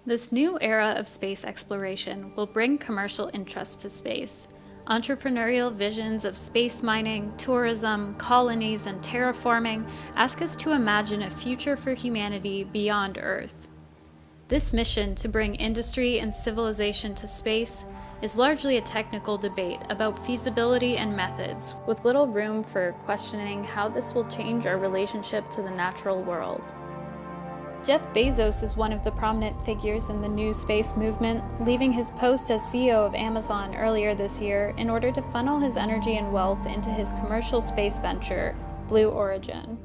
This new era of space exploration will bring commercial interest to space. Entrepreneurial visions of space mining, tourism, colonies, and terraforming ask us to imagine a future for humanity beyond Earth. This mission to bring industry and civilization to space is largely a technical debate about feasibility and methods, with little room for questioning how this will change our relationship to the natural world. Jeff Bezos is one of the prominent figures in the NewSpace movement, leaving his post as CEO of Amazon earlier this year in order to funnel his energy and wealth into his commercial space venture, Blue Origin.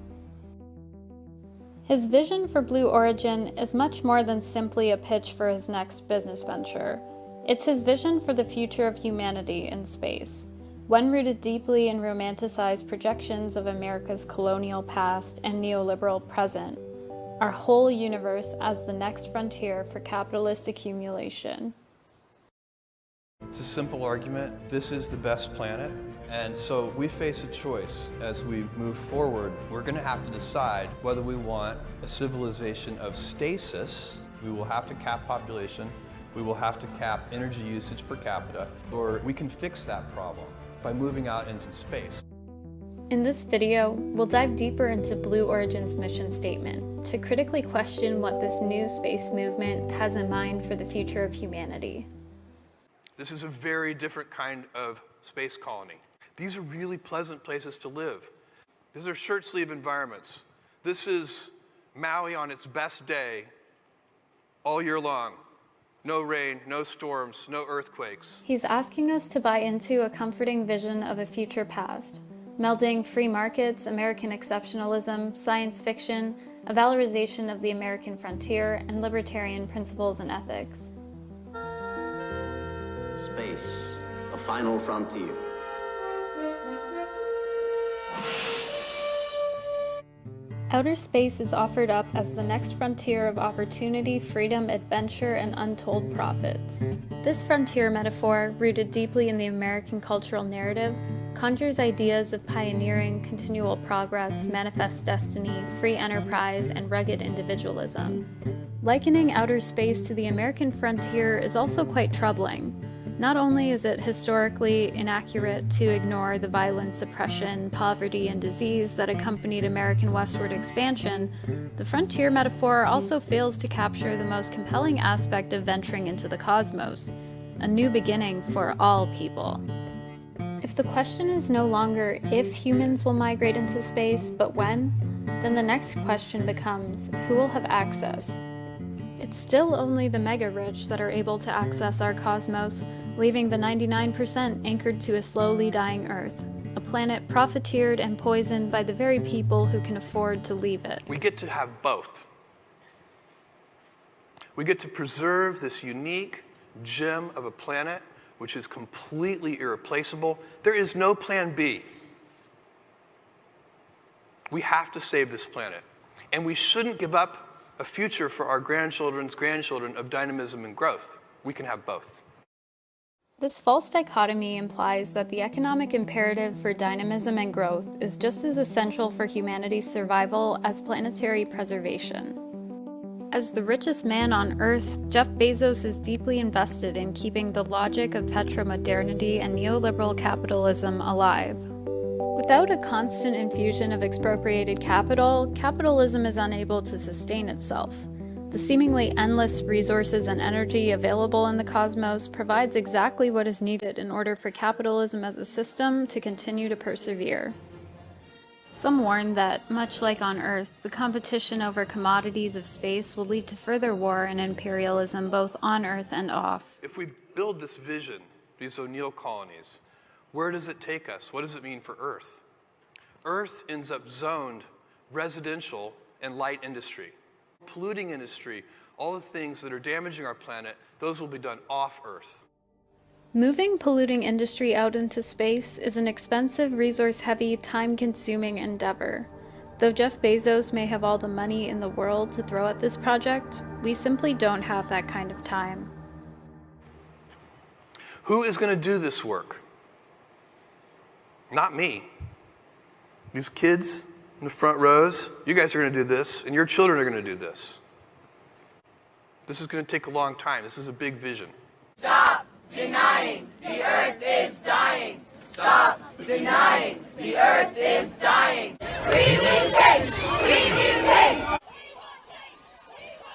His vision for Blue Origin is much more than simply a pitch for his next business venture. It's his vision for the future of humanity in space, one rooted deeply in romanticized projections of America's colonial past and neoliberal present. Our whole universe as the next frontier for capitalist accumulation. It's a simple argument. This is the best planet. And so we face a choice as we move forward. We're going to have to decide whether we want a civilization of stasis. We will have to cap population. We will have to cap energy usage per capita. Or we can fix that problem by moving out into space. In this video, we'll dive deeper into Blue Origin's mission statement to critically question what this new space movement has in mind for the future of humanity. This is a very different kind of space colony. These are really pleasant places to live. These are shirt-sleeve environments. This is Maui on its best day all year long. No rain, no storms, no earthquakes. He's asking us to buy into a comforting vision of a future past, melding free markets, American exceptionalism, science fiction, a valorization of the American frontier, and libertarian principles and ethics. Space, a final frontier. Outer space is offered up as the next frontier of opportunity, freedom, adventure, and untold profits. This frontier metaphor, rooted deeply in the American cultural narrative, conjures ideas of pioneering, continual progress, manifest destiny, free enterprise, and rugged individualism. Likening outer space to the American frontier is also quite troubling. Not only is it historically inaccurate to ignore the violence, oppression, poverty, and disease that accompanied American westward expansion, the frontier metaphor also fails to capture the most compelling aspect of venturing into the cosmos, a new beginning for all people. If the question is no longer if humans will migrate into space, but when, then the next question becomes who will have access? It's still only the mega-rich that are able to access our cosmos, leaving the 99% anchored to a slowly dying Earth, a planet profiteered and poisoned by the very people who can afford to leave it. We get to have both. We get to preserve this unique gem of a planet which is completely irreplaceable. There is no plan B. We have to save this planet. And we shouldn't give up a future for our grandchildren's grandchildren of dynamism and growth. We can have both. This false dichotomy implies that the economic imperative for dynamism and growth is just as essential for humanity's survival as planetary preservation. As the richest man on Earth, Jeff Bezos is deeply invested in keeping the logic of petro-modernity and neoliberal capitalism alive. Without a constant infusion of expropriated capital, capitalism is unable to sustain itself. The seemingly endless resources and energy available in the cosmos provides exactly what is needed in order for capitalism as a system to continue to persevere. Some warn that, much like on Earth, the competition over commodities of space will lead to further war and imperialism both on Earth and off. If we build this vision, these O'Neill colonies, where does it take us? What does it mean for Earth? Earth ends up zoned residential and light industry. Polluting industry, all the things that are damaging our planet, those will be done off Earth. Moving polluting industry out into space is an expensive, resource-heavy, time-consuming endeavor. Though Jeff Bezos may have all the money in the world to throw at this project, we simply don't have that kind of time. Who is going to do this work? Not me. These kids in the front rows, you guys are going to do this, and your children are going to do this. This is going to take a long time. This is a big vision. Stop denying the Earth is dying. Stop denying the Earth is dying. We will change. We will change.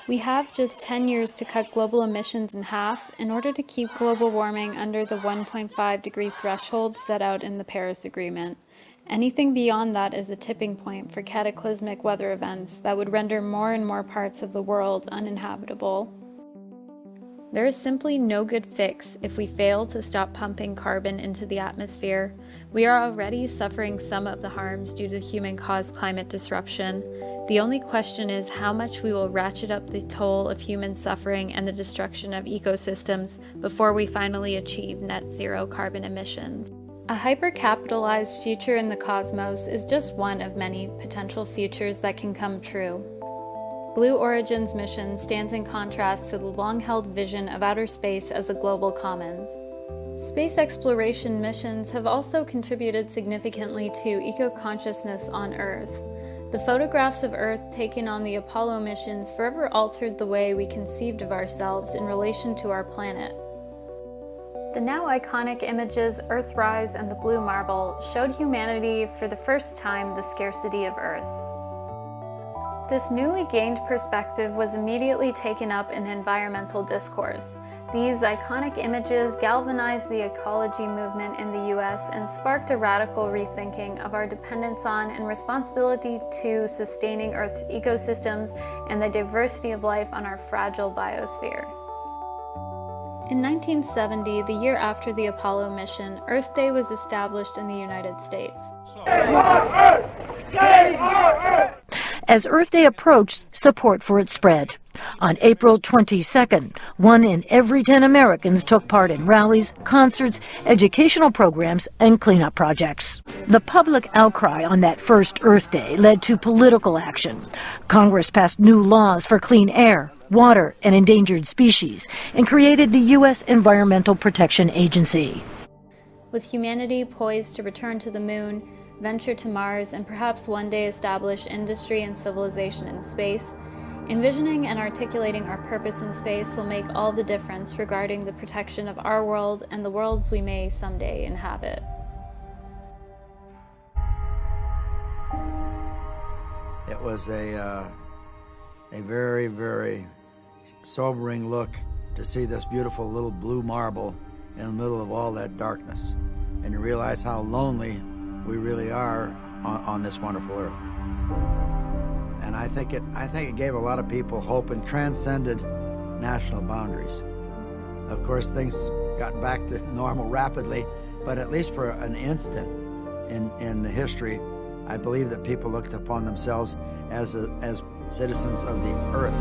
We have just 10 years to cut global emissions in half in order to keep global warming under the 1.5 degree threshold set out in the Paris Agreement. Anything beyond that is a tipping point for cataclysmic weather events that would render more and more parts of the world uninhabitable. There is simply no good fix if we fail to stop pumping carbon into the atmosphere. We are already suffering some of the harms due to human-caused climate disruption. The only question is how much we will ratchet up the toll of human suffering and the destruction of ecosystems before we finally achieve net zero carbon emissions. A hyper-capitalized future in the cosmos is just one of many potential futures that can come true. Blue Origin's mission stands in contrast to the long-held vision of outer space as a global commons. Space exploration missions have also contributed significantly to eco-consciousness on Earth. The photographs of Earth taken on the Apollo missions forever altered the way we conceived of ourselves in relation to our planet. The now iconic images Earthrise and the Blue Marble showed humanity for the first time the scarcity of Earth. This newly gained perspective was immediately taken up in environmental discourse. These iconic images galvanized the ecology movement in the US and sparked a radical rethinking of our dependence on and responsibility to sustaining Earth's ecosystems and the diversity of life on our fragile biosphere. In 1970, the year after the Apollo mission, Earth Day was established in the United States. As Earth Day approached, support for it spread. On April 22nd, 1 in every 10 Americans took part in rallies, concerts, educational programs, and cleanup projects. The public outcry on that first Earth Day led to political action. Congress passed new laws for clean air, water, and endangered species, and created the U.S. Environmental Protection Agency. With humanity poised to return to the moon, venture to Mars, and perhaps one day establish industry and civilization in space, envisioning and articulating our purpose in space will make all the difference regarding the protection of our world and the worlds we may someday inhabit. It was a very, very sobering look to see this beautiful little blue marble in the middle of all that darkness, and to realize how lonely we really are on this wonderful Earth. And I think it gave a lot of people hope and transcended national boundaries. Of course, things got back to normal rapidly, but at least for an instant in history, I believe that people looked upon themselves as citizens of the Earth.